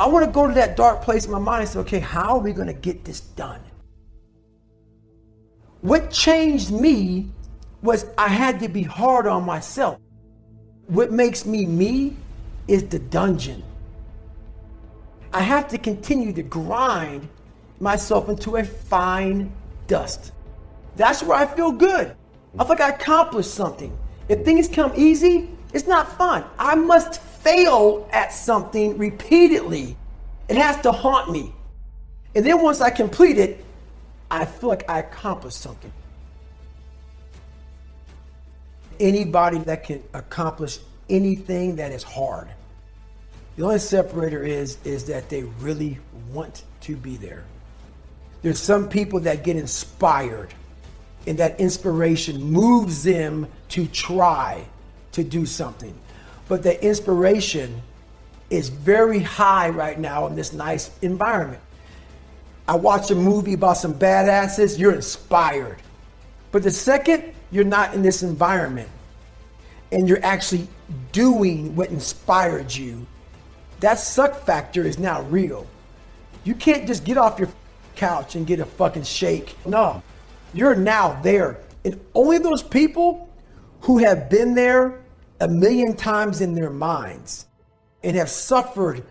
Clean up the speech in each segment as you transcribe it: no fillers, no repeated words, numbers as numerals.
I want to go to that dark place in my mind and say, okay, how are we going to get this done? What changed me was I had to be hard on myself. What makes me me is the dungeon. I have to continue to grind myself into a fine dust. That's where I feel good. I feel like I accomplished something. If things come easy, it's not fun. I must fail at something repeatedly. It has to haunt me. And then once I complete it, I feel like I accomplished something. Anybody that can accomplish anything that is hard, the only separator is that they really want to be there. There's some people that get inspired, and that inspiration moves them to try to do something. But the inspiration is very high right now in this nice environment. I watched a movie about some badasses, you're inspired. But the second you're not in this environment and you're actually doing what inspired you, that suck factor is now real. You can't just get off your couch and get a fucking shake. No, you're now there. And only those people who have been there a million times in their minds and have suffered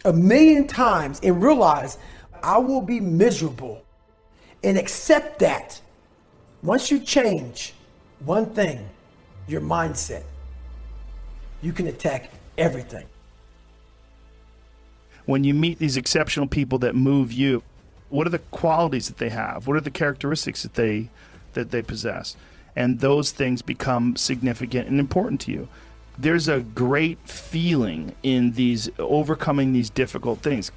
a million times and realize I will be miserable and accept that. Once you change one thing, your mindset, you can attack everything. When you meet these exceptional people that move you, what are the qualities that they have? What are the characteristics that they possess? And those things become significant and important to you. There's a great feeling in these overcoming these difficult things.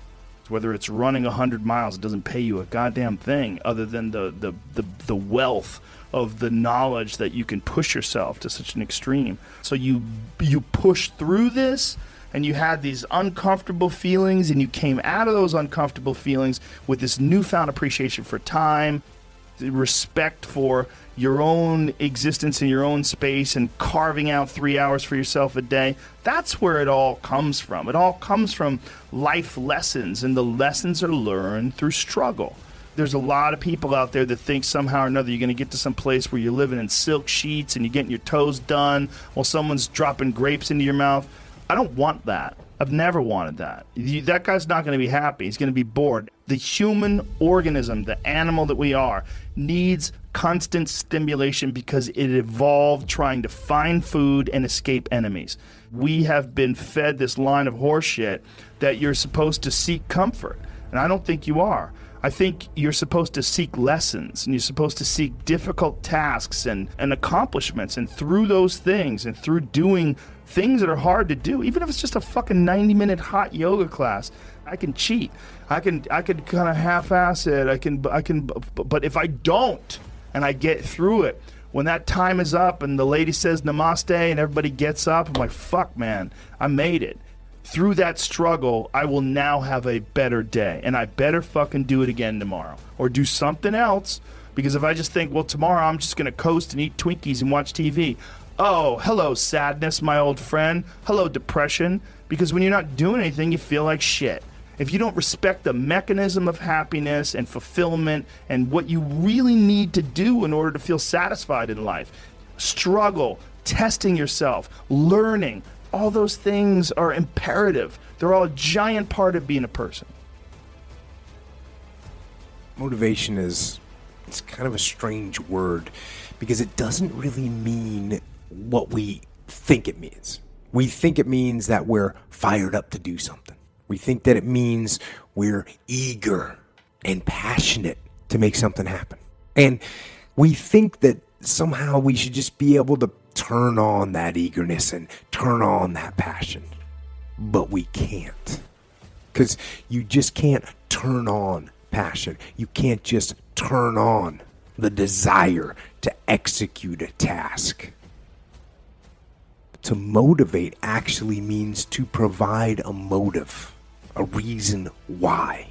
Whether it's running 100 miles, it doesn't pay you a goddamn thing other than the wealth of the knowledge that you can push yourself to such an extreme. So you push through this, and you had these uncomfortable feelings, and you came out of those uncomfortable feelings with this newfound appreciation for time, respect for your own existence in your own space, and carving out 3 hours for yourself a day. That's where it all comes from. It all comes from life lessons, and the lessons are learned through struggle. There's a lot of people out there that think somehow or another you're going to get to some place where you're living in silk sheets and you're getting your toes done while someone's dropping grapes into your mouth. I don't want that. I've never wanted that. That guy's not going to be happy. He's going to be bored. The human organism, the animal that we are, needs constant stimulation because it evolved trying to find food and escape enemies. We have been fed this line of horseshit that you're supposed to seek comfort, and I don't think you are. I think you're supposed to seek lessons, and you're supposed to seek difficult tasks and accomplishments, and through those things and through doing things that are hard to do, even if it's just a fucking 90-minute hot yoga class, I can cheat. I can kind of half-ass it. I can, but if I don't and I get through it, when that time is up and the lady says namaste and everybody gets up, I'm like, fuck, man, I made it. Through that struggle, I will now have a better day, and I better fucking do it again tomorrow or do something else, because if I just think, well, tomorrow I'm just going to coast and eat Twinkies and watch TV. Oh, hello, sadness, my old friend. Hello, depression. Because when you're not doing anything, you feel like shit. If you don't respect the mechanism of happiness and fulfillment and what you really need to do in order to feel satisfied in life, struggle, testing yourself, learning, all those things are imperative. They're all a giant part of being a person. Motivation it's kind of a strange word because it doesn't really mean what we think it means. We think it means that we're fired up to do something. We think that it means we're eager and passionate to make something happen. And we think that somehow we should just be able to turn on that eagerness and turn on that passion. But we can't. Because you just can't turn on passion. You can't just turn on the desire to execute a task. To motivate actually means to provide a motive, a reason why.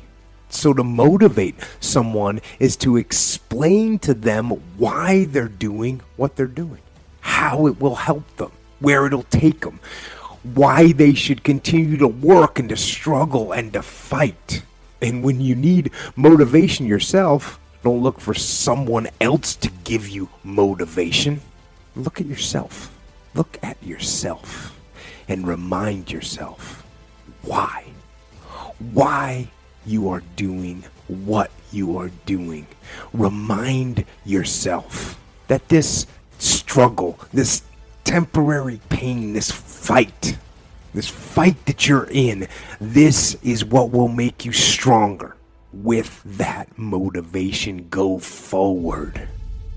So to motivate someone is to explain to them why they're doing what they're doing, how it will help them, where it'll take them, why they should continue to work and to struggle and to fight. And when you need motivation yourself, don't look for someone else to give you motivation. Look at yourself. Look at yourself and remind yourself why. Why you are doing what you are doing. Remind yourself that this struggle, this temporary pain, this fight that you're in, this is what will make you stronger. With that motivation, go forward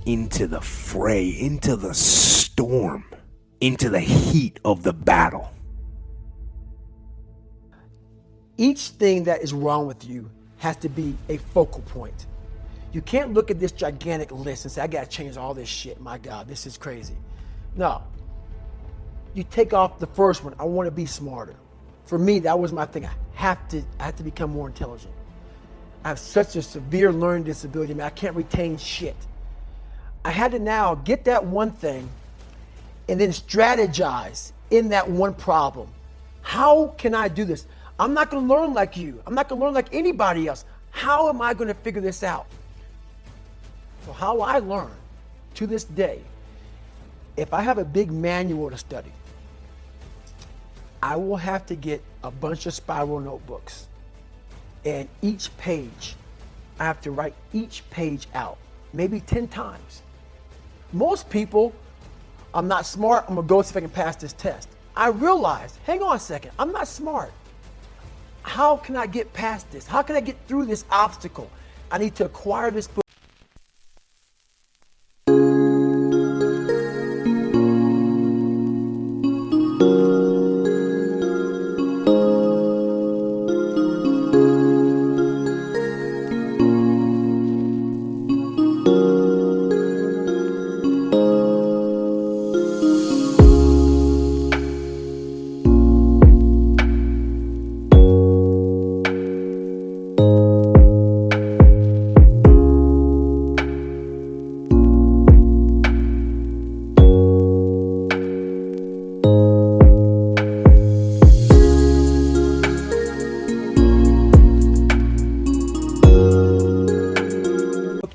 into the fray, into the storm, into the heat of the battle. Each thing that is wrong with you has to be a focal point. You can't look at this gigantic list and say, I gotta change all this shit. My God, this is crazy. No. You take off the first one, I wanna be smarter. For me, that was my thing. I have to become more intelligent. I have such a severe learning disability, man. I can't retain shit. I had to now get that one thing and then strategize in that one problem. How can I do this? I'm not gonna learn like you. I'm not gonna learn like anybody else. How am I gonna figure this out? So how I learn to this day, if I have a big manual to study, I will have to get a bunch of spiral notebooks. And each page, I have to write each page out, maybe 10 times. Most people, I'm not smart, I'm gonna go see if I can pass this test. I realized, hang on a second, I'm not smart. How can I get past this? How can I get through this obstacle? I need to acquire this book.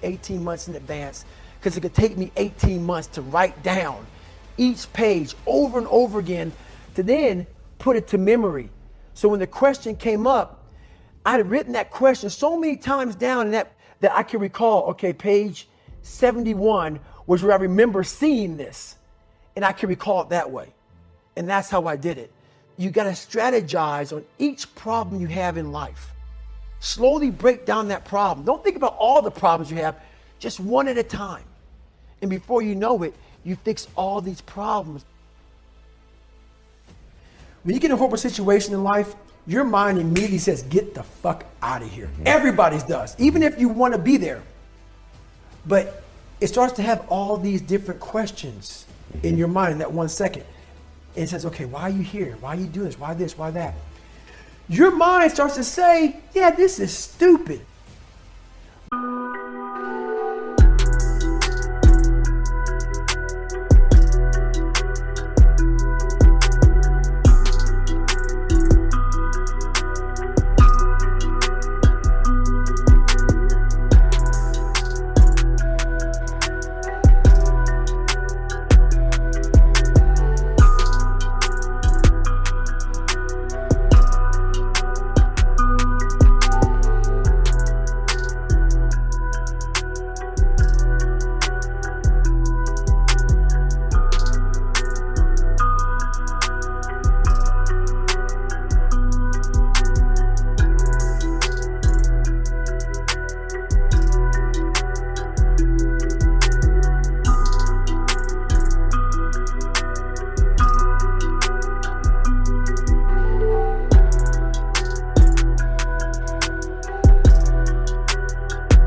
18 months in advance, because it could take me 18 months to write down each page over and over again to then put it to memory. So when the question came up, I had written that question so many times down that I can recall, okay, page 71 was where I remember seeing this, and I can recall it that way. And that's how I did it. You got to strategize on each problem you have in life. Slowly break down that problem. Don't think about all the problems you have, just one at a time. And before you know it, you fix all these problems. When you get in a horrible situation in life, your mind immediately says, get the fuck out of here. Everybody's does, even if you want to be there. But it starts to have all these different questions in your mind in that 1 second. And it says, okay, why are you here? Why are you doing this? Why this? Why that? Your mind starts to say, yeah, this is stupid.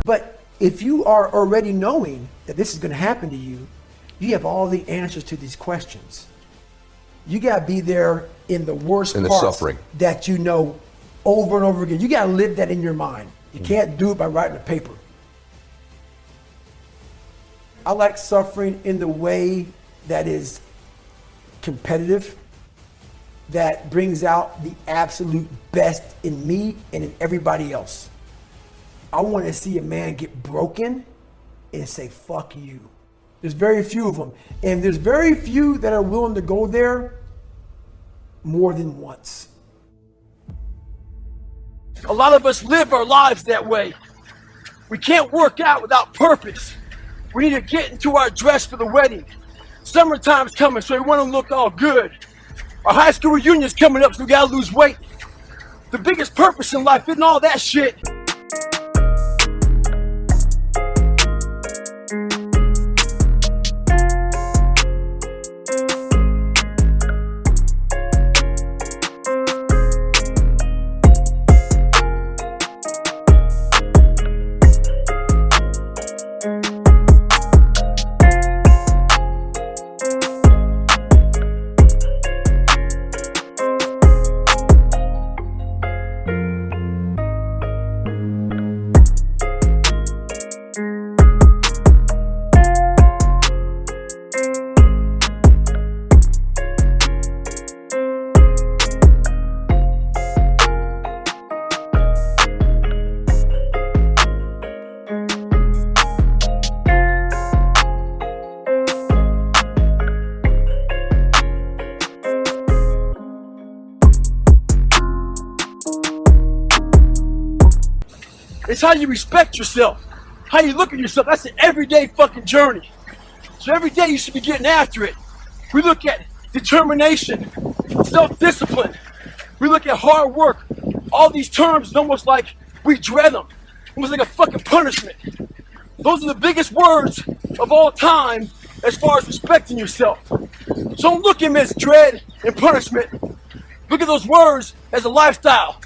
But if you are already knowing that this is going to happen to you, you have all the answers to these questions. You got to be there in the worst in the parts suffering that you know over and over again. You got to live that in your mind. You can't do it by writing a paper. I like suffering in the way that is competitive. that brings out the absolute best in me and in everybody else. I want to see a man get broken and say, fuck you. There's very few of them. And there's very few that are willing to go there more than once. A lot of us live our lives that way. We can't work out without purpose. We need to get into our dress for the wedding. Summertime's coming, so we want to look all good. Our high school reunion's coming up, so we gotta lose weight. The biggest purpose in life isn't all that shit. It's how you respect yourself, how you look at yourself. That's an everyday fucking journey. So every day you should be getting after it. We look at determination, self-discipline. We look at hard work. All these terms is almost like we dread them. Almost like a fucking punishment. Those are the biggest words of all time as far as respecting yourself. So don't look at them as dread and punishment. Look at those words as a lifestyle.